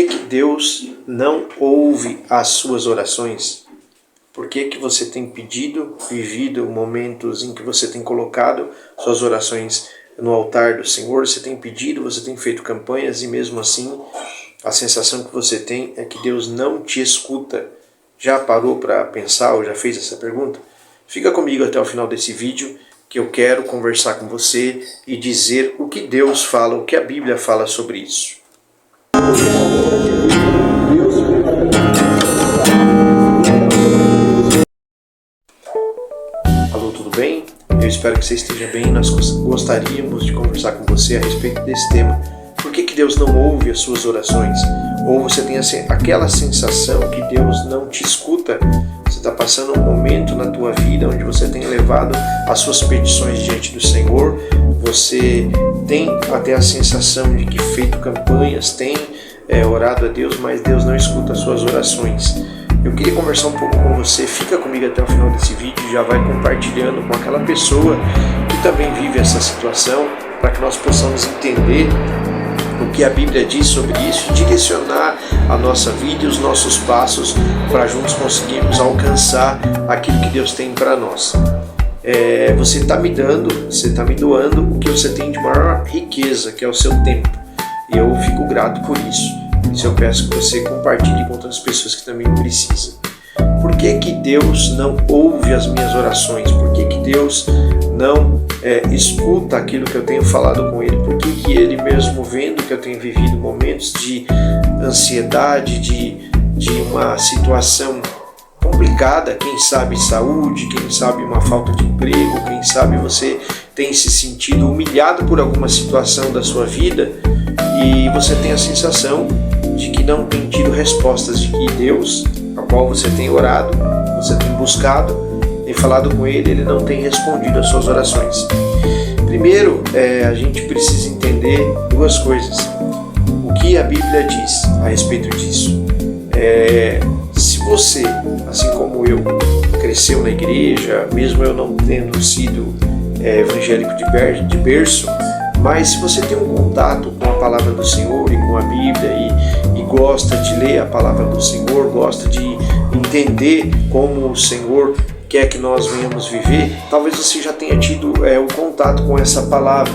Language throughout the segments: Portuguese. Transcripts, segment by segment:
que Deus não ouve as suas orações? Por que você tem pedido, vivido momentos em que você tem colocado suas orações no altar do Senhor? Você tem pedido, você tem feito campanhas e mesmo assim a sensação que você tem é que Deus não te escuta. Já parou para pensar ou já fez essa pergunta? Fica comigo até o final desse vídeo que eu quero conversar com você e dizer o que Deus fala, o que a Bíblia fala sobre isso. Alô, tudo bem? Eu espero que você esteja bem. Nós gostaríamos de conversar com você a respeito desse tema. Por que Deus não ouve as suas orações? Ou você tem aquela sensação que Deus não te escuta? Você está passando um momento na tua vida onde você tem levado as suas petições diante do Senhor, você tem até a sensação de que feito campanhas, tem orado a Deus, mas Deus não escuta as suas orações. Eu queria conversar um pouco com você, fica comigo até o final desse vídeo, já vai compartilhando com aquela pessoa que também vive essa situação, para que nós possamos entender o que a Bíblia diz sobre isso e direcionar a nossa vida e os nossos passos para juntos conseguirmos alcançar aquilo que Deus tem para nós. Você está me dando, você está me doando o que você tem de maior riqueza, que é o seu tempo. E eu fico grato por isso. Isso eu peço que você compartilhe com outras pessoas que também precisam. Por que Deus não ouve as minhas orações? Por que Deus não escuta aquilo que eu tenho falado com Ele? Por que Ele, mesmo vendo que eu tenho vivido momentos de ansiedade, de uma situação complicada, quem sabe saúde, quem sabe uma falta de emprego, quem sabe você tem se sentido humilhado por alguma situação da sua vida e você tem a sensação de que não tem tido respostas, de que Deus, a qual você tem orado, você tem buscado, tem falado com Ele não tem respondido às suas orações. Primeiro, a gente precisa entender duas coisas. O que a Bíblia diz a respeito disso? Se você, assim como eu, cresceu na igreja, mesmo eu não tendo sido evangélico de berço, mas se você tem um contato com a palavra do Senhor e com a Bíblia e gosta de ler a palavra do Senhor, gosta de entender como o Senhor quer que nós venhamos viver, talvez você já tenha tido um contato com essa palavra.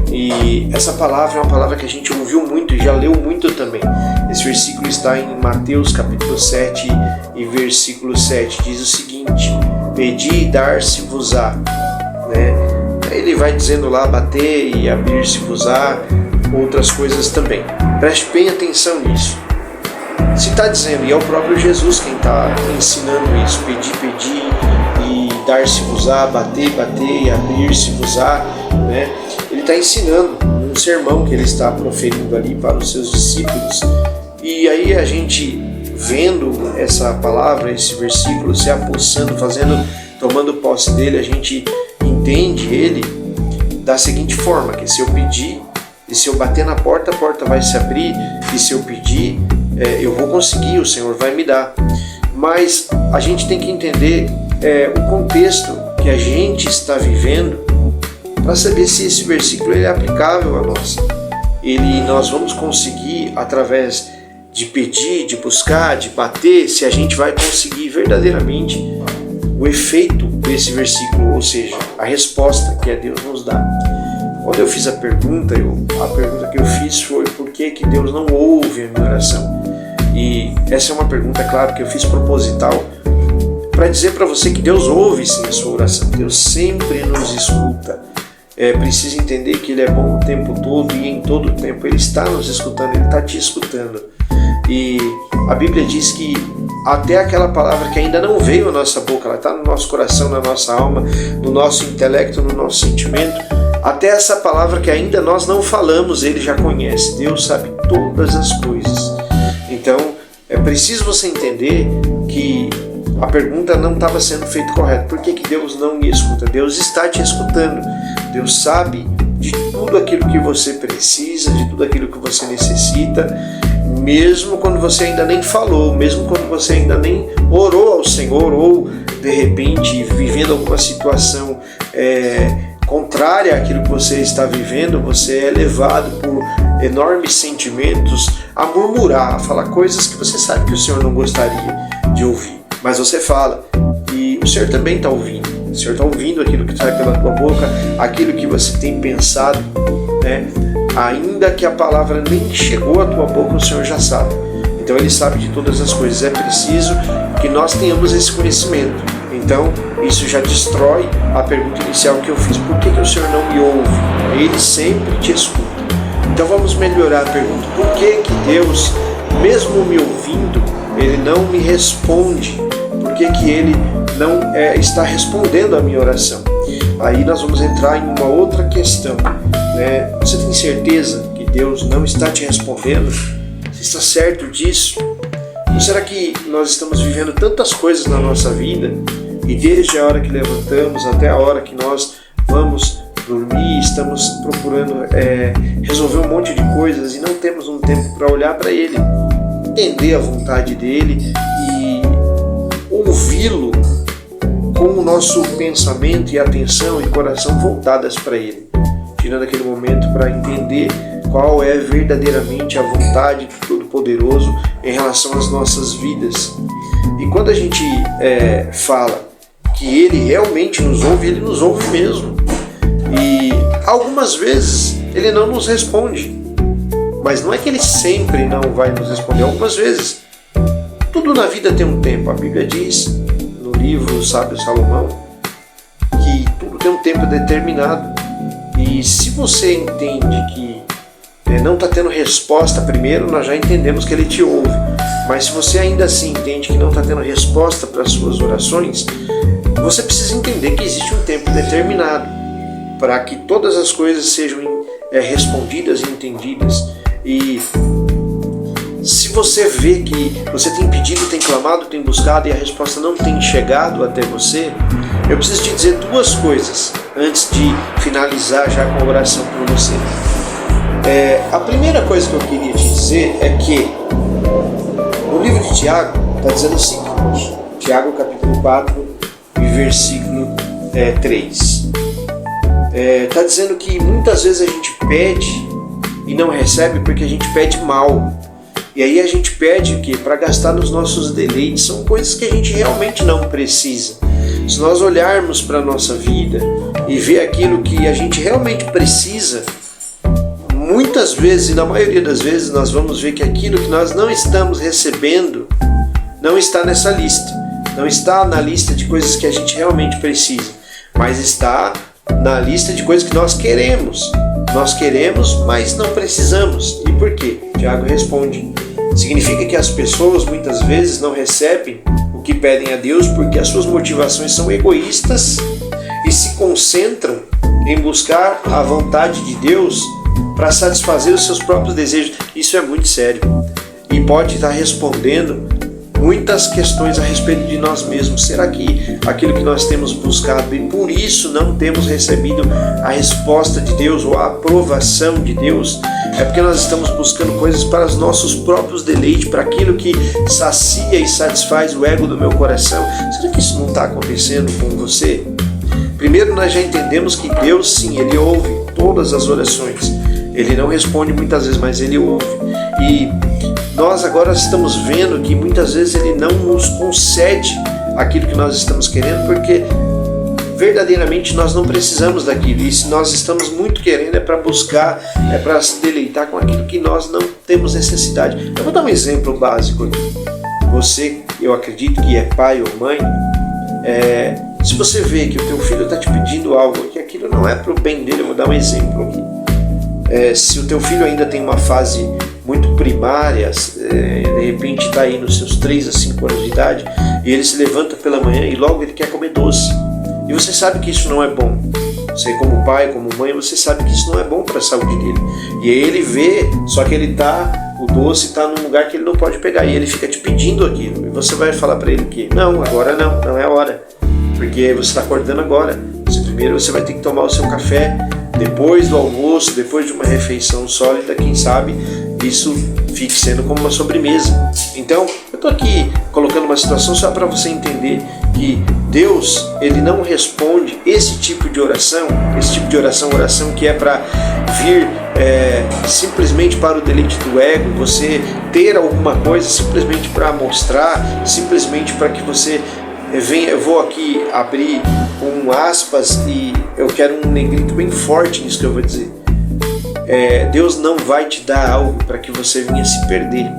E essa palavra é uma palavra que a gente ouviu muito e já leu muito também. Esse versículo está em Mateus capítulo 7 e versículo 7. Diz o seguinte: pedi e dar-se-vos-á. Ele vai dizendo lá, bater e abrir-se-vos-á, outras coisas também. Preste bem atenção nisso. Se está dizendo, e é o próprio Jesus quem está ensinando isso, pedir e dar-se-vos-á, bater e abrir-se-vos-á, Ele está ensinando um sermão que ele está proferindo ali para os seus discípulos. E aí a gente vendo essa palavra, esse versículo se apossando, tomando posse dele, a gente entende ele da seguinte forma, que se eu pedir, e se eu bater na porta, a porta vai se abrir, e se eu pedir, eu vou conseguir, o Senhor vai me dar. Mas a gente tem que entender o contexto que a gente está vivendo para saber se esse versículo é aplicável a nós. Nós vamos conseguir, através de pedir, de buscar, de bater, se a gente vai conseguir verdadeiramente o efeito desse versículo, ou seja, a resposta que Deus nos dá. Quando eu fiz a pergunta que eu fiz foi: por que Deus não ouve a minha oração? E essa é uma pergunta, claro, que eu fiz proposital para dizer para você que Deus ouve sim a sua oração. Deus sempre nos escuta. Precisa entender que Ele é bom o tempo todo e em todo o tempo Ele está nos escutando, Ele está te escutando. E a Bíblia diz que até aquela palavra que ainda não veio à nossa boca, ela está no nosso coração, na nossa alma, no nosso intelecto, no nosso sentimento, até essa palavra que ainda nós não falamos, Ele já conhece. Deus sabe todas as coisas. Então, é preciso você entender que a pergunta não estava sendo feita correta. Por que Deus não me escuta? Deus está te escutando. Deus sabe de tudo aquilo que você precisa, de tudo aquilo que você necessita, mesmo quando você ainda nem falou, mesmo quando você ainda nem orou ao Senhor, ou de repente vivendo alguma situação contrária àquilo que você está vivendo, você é levado por enormes sentimentos a murmurar, a falar coisas que você sabe que o Senhor não gostaria de ouvir. Mas você fala, e o Senhor também está ouvindo. O Senhor está ouvindo aquilo que sai pela tua boca, aquilo que você tem pensado, né? Ainda que a palavra nem chegou à tua boca, o Senhor já sabe. Então Ele sabe de todas as coisas. É preciso que nós tenhamos esse conhecimento. Então isso já destrói a pergunta inicial que eu fiz. Por que o Senhor não me ouve? Ele sempre te escuta. Então vamos melhorar a pergunta. Por que Deus, mesmo me ouvindo, Ele não me responde? Por que Ele não está respondendo a minha oração? Aí nós vamos entrar em uma outra questão, né? Você tem certeza que Deus não está te respondendo? Você está certo disso? Ou será que nós estamos vivendo tantas coisas na nossa vida e desde a hora que levantamos até a hora que nós vamos dormir, estamos procurando resolver um monte de coisas e não temos um tempo para olhar para Ele, entender a vontade dEle e ouvi-lo com o nosso pensamento e atenção e coração voltadas para Ele, tirando aquele momento para entender qual é verdadeiramente a vontade do Todo-Poderoso em relação às nossas vidas. E quando a gente fala que Ele realmente nos ouve, Ele nos ouve mesmo. E algumas vezes Ele não nos responde, mas não é que Ele sempre não vai nos responder. Algumas vezes, tudo na vida tem um tempo. A Bíblia diz no livro Sábio Salomão que tudo tem um tempo determinado. E se você entende que não está tendo resposta primeiro, nós já entendemos que Ele te ouve. Mas se você ainda assim entende que não está tendo resposta para as suas orações, você precisa entender que existe um tempo determinado para que todas as coisas sejam respondidas e entendidas. E se você vê que você tem pedido, tem clamado, tem buscado e a resposta não tem chegado até você, eu preciso te dizer duas coisas antes de finalizar já com a oração por você. A primeira coisa que eu queria te dizer é que no livro de Tiago está dizendo o seguinte, Tiago capítulo 4 e versículo 3. Está dizendo que muitas vezes a gente pede e não recebe porque a gente pede mal. E aí a gente pede o quê? Para gastar nos nossos deleites. São coisas que a gente realmente não precisa. Se nós olharmos para a nossa vida e ver aquilo que a gente realmente precisa, muitas vezes, e na maioria das vezes, nós vamos ver que aquilo que nós não estamos recebendo não está nessa lista. Não está na lista de coisas que a gente realmente precisa, mas está na lista de coisas que nós queremos. Nós queremos, mas não precisamos. E por quê? Tiago responde. Significa que as pessoas muitas vezes não recebem o que pedem a Deus porque as suas motivações são egoístas e se concentram em buscar a vontade de Deus para satisfazer os seus próprios desejos. Isso é muito sério e pode estar respondendo muitas questões a respeito de nós mesmos. Será que aquilo que nós temos buscado e por isso não temos recebido a resposta de Deus ou a aprovação de Deus é porque nós estamos buscando coisas para os nossos próprios deleites, para aquilo que sacia e satisfaz o ego do meu coração? Será que isso não está acontecendo com você? Primeiro, nós já entendemos que Deus, sim, Ele ouve todas as orações. Ele não responde muitas vezes, mas Ele ouve. E nós agora estamos vendo que muitas vezes Ele não nos concede aquilo que nós estamos querendo, porque verdadeiramente nós não precisamos daquilo. E se nós estamos muito querendo, é para buscar, é para se deleitar com aquilo que nós não temos necessidade. Eu vou dar um exemplo básico aqui. Você, eu acredito que é pai ou mãe, se você vê que o teu filho está te pedindo algo, que aquilo não é para o bem dele, eu vou dar um exemplo aqui. Se o teu filho ainda tem uma fase muito primária, de repente está aí nos seus 3 a 5 anos de idade, e ele se levanta pela manhã e logo ele quer comer doce. E você sabe que isso não é bom. Você como pai, como mãe, você sabe que isso não é bom para a saúde dele. E aí ele vê, só que o doce está num lugar que ele não pode pegar, e ele fica te pedindo aquilo. E você vai falar para ele que não, agora não é a hora. Porque você está acordando agora. Primeiro você vai ter que tomar o seu café, depois do almoço, depois de uma refeição sólida, quem sabe isso fique sendo como uma sobremesa. Então, eu estou aqui colocando uma situação só para você entender que Deus, Ele não responde esse tipo de oração, oração que é para vir simplesmente para o deleite do ego, você ter alguma coisa simplesmente para mostrar, simplesmente para que você venha. Eu vou aqui abrir com aspas e eu quero um negrito bem forte nisso que eu vou dizer. Deus não vai te dar algo para que você venha se perder.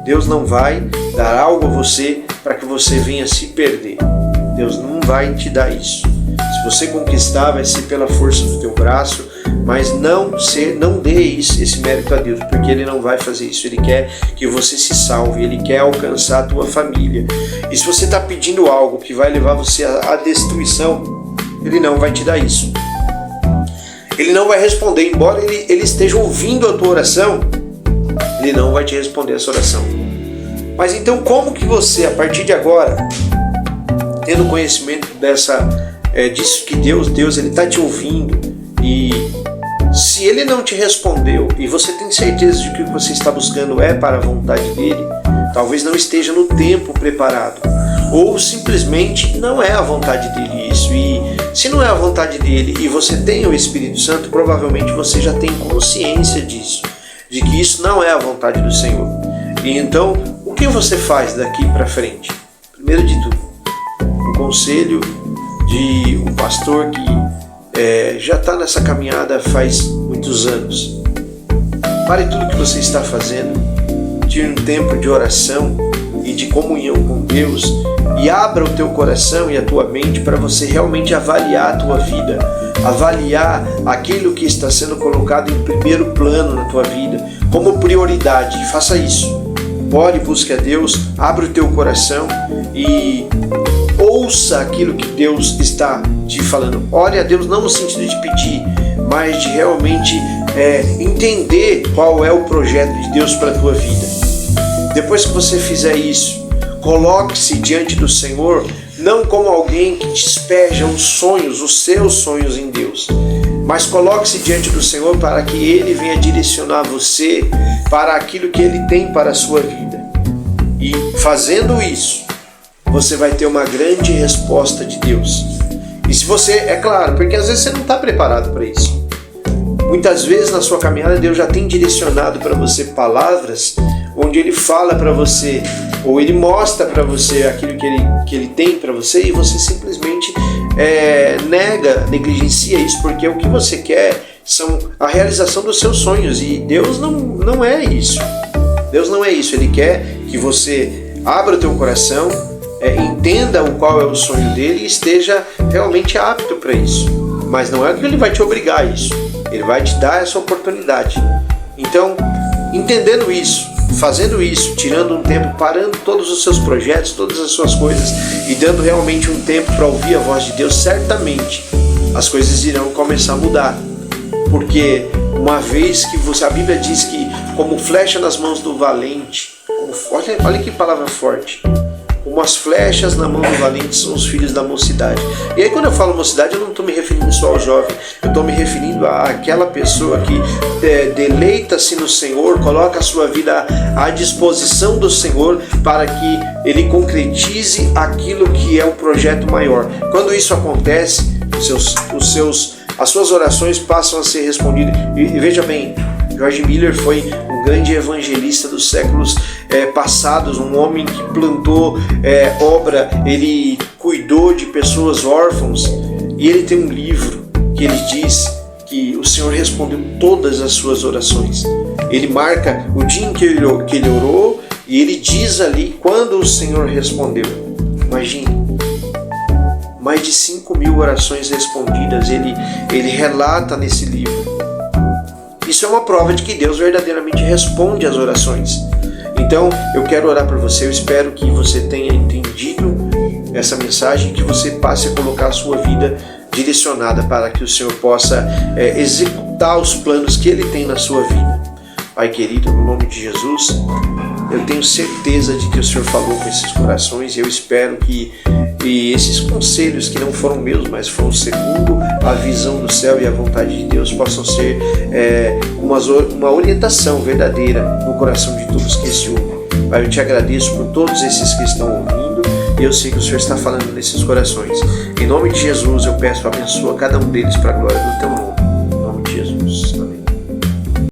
Deus não vai dar algo a você para que você venha se perder. Deus não vai te dar isso. Se você conquistar, vai ser pela força do teu braço, mas não dê esse mérito a Deus, porque Ele não vai fazer isso. Ele quer que você se salve, Ele quer alcançar a tua família. E se você está pedindo algo que vai levar você à destruição, Ele não vai te dar isso. Ele não vai responder, embora ele esteja ouvindo a tua oração, Ele não vai te responder essa oração. Mas então como que você, a partir de agora, tendo conhecimento disso que Deus Ele está te ouvindo, e se Ele não te respondeu e você tem certeza de que o que você está buscando é para a vontade dEle, talvez não esteja no tempo preparado, ou simplesmente não é a vontade dEle isso. E se não é a vontade dEle e você tem o Espírito Santo, provavelmente você já tem consciência disso, de que isso não é a vontade do Senhor. E então, o que você faz daqui para frente? Primeiro de tudo, um conselho de um pastor que já está nessa caminhada faz muitos anos. Pare tudo que você está fazendo, tire um tempo de oração e de comunhão com Deus e abra o teu coração e a tua mente para você realmente avaliar a tua vida, avaliar aquilo que está sendo colocado em primeiro plano na tua vida, como prioridade. Faça isso. Ore, busque a Deus, abra o teu coração e ouça aquilo que Deus está te falando. Ore a Deus não no sentido de pedir, mas de realmente entender qual é o projeto de Deus para a tua vida. Depois que você fizer isso, coloque-se diante do Senhor, não como alguém que despeja os seus sonhos em Deus, mas coloque-se diante do Senhor para que Ele venha direcionar você para aquilo que Ele tem para a sua vida. E fazendo isso, você vai ter uma grande resposta de Deus. E se você, é claro, porque às vezes você não está preparado para isso. Muitas vezes na sua caminhada Deus já tem direcionado para você palavras onde Ele fala para você, ou Ele mostra para você aquilo que ele tem para você, e você simplesmente negligencia isso, porque o que você quer são a realização dos seus sonhos, e Deus não é isso. Deus não é isso. Ele quer que você abra o teu coração, entenda qual é o sonho dele e esteja realmente apto para isso. Mas não é que Ele vai te obrigar a isso. Ele vai te dar essa oportunidade. Então, entendendo isso, fazendo isso, tirando um tempo, parando todos os seus projetos, todas as suas coisas e dando realmente um tempo para ouvir a voz de Deus, certamente as coisas irão começar a mudar. Porque uma vez que a Bíblia diz que como flecha nas mãos do valente, olha que palavra forte, como as flechas na mão do valente são os filhos da mocidade. E aí quando eu falo mocidade, eu não estou me referindo só ao jovem, eu estou me referindo àquela pessoa que deleita-se no Senhor, coloca a sua vida à disposição do Senhor para que Ele concretize aquilo que é o projeto maior. Quando isso acontece, as suas orações passam a ser respondidas. E veja bem, George Miller foi um grande evangelista dos séculos passados, um homem que plantou obra, ele cuidou de pessoas órfãos, e ele tem um livro que ele diz que o Senhor respondeu todas as suas orações. Ele marca o dia em que ele orou e ele diz ali quando o Senhor respondeu. Imagine, mais de 5.000 orações respondidas, ele relata nesse livro. Isso é uma prova de que Deus verdadeiramente responde às orações. Então, eu quero orar por você. Eu espero que você tenha entendido essa mensagem, que você passe a colocar a sua vida direcionada para que o Senhor possa executar os planos que Ele tem na sua vida. Pai querido, no nome de Jesus, eu tenho certeza de que o Senhor falou com esses corações e eu espero que esses conselhos que não foram meus, mas foram segundo a visão do céu e a vontade de Deus, possam ser uma orientação verdadeira no coração de todos que se ouvem. Pai, eu te agradeço por todos esses que estão ouvindo e eu sei que o Senhor está falando nesses corações. Em nome de Jesus eu peço, abençoa cada um deles para a glória do teu nome.